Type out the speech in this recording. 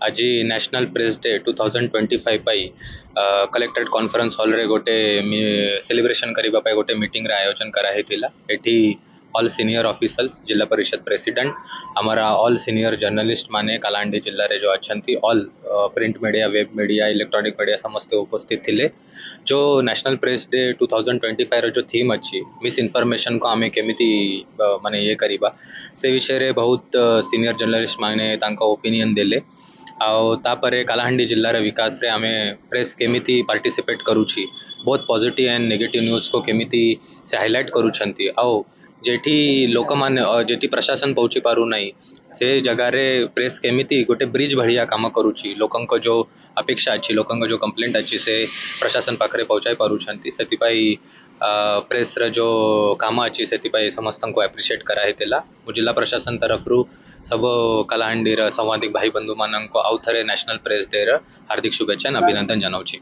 ଆଜି national press day 2025 ପାଇଁ collectorate conference ହଲ୍ରେ ଗୋଟେ ସେଲିବ୍ରେସନ୍ କରିବା ପାଇଁ ଗୋଟେ ମିଟିଂର ଆୟୋଜନ କରାହେଇଥିଲା। ଏଠି ଅଲ୍ ସିନିୟର ଅଫିସର୍ସ, ଜିଲ୍ଲା ପରିଷଦ ପ୍ରେସିଡେଣ୍ଟ, हमारा ऑल सीनियर जर्नलिस्ट माने कालाहांडी जिल्ला रे जो अच्छी all print media, web media, electronic media समस्ते उपस्थित थिले। जो नेशनल प्रेस डे 2025 रो जो थीम अच्छी मिस इनफॉरमेशन को आमे केमिति माने ये करिबा से विषय रे बहुत सीनियर जर्नलिस्ट माने तांका ओपिनियन देले। आउ तापरे कालाहांडी जिल्लार विकास रे आमे प्रेस केमिति पार्टिसिपेट करूछि, बहुत पॉजिटिव एंड नेगेटिव न्यूज को केमिति से हाईलाइट करूछंती। आउ जेठी लोकमान्य जेठी प्रशासन पहुँची पारू नहीं से जगह रे प्रेस केमिति गोटे ब्रिज भड़िया काम करूछि। लोकंक जो अपेक्षा अच्छी, लोकंक जो कंप्लेंट अच्छी से प्रशासन पाखरे पहुँचाई पारुछंती। सेतिपाई प्रेस रे जो काम अच्छी सेतिपाई समस्तंको एप्रिशिएट करा हेतेला। जिला प्रशासन तरफरु सब कलाहांडीर संवादिक भाई बंधु माननको आउ थरे नेशनल प्रेस डे र हार्दिक शुभेच्छा अभिनंदन जनाउछि।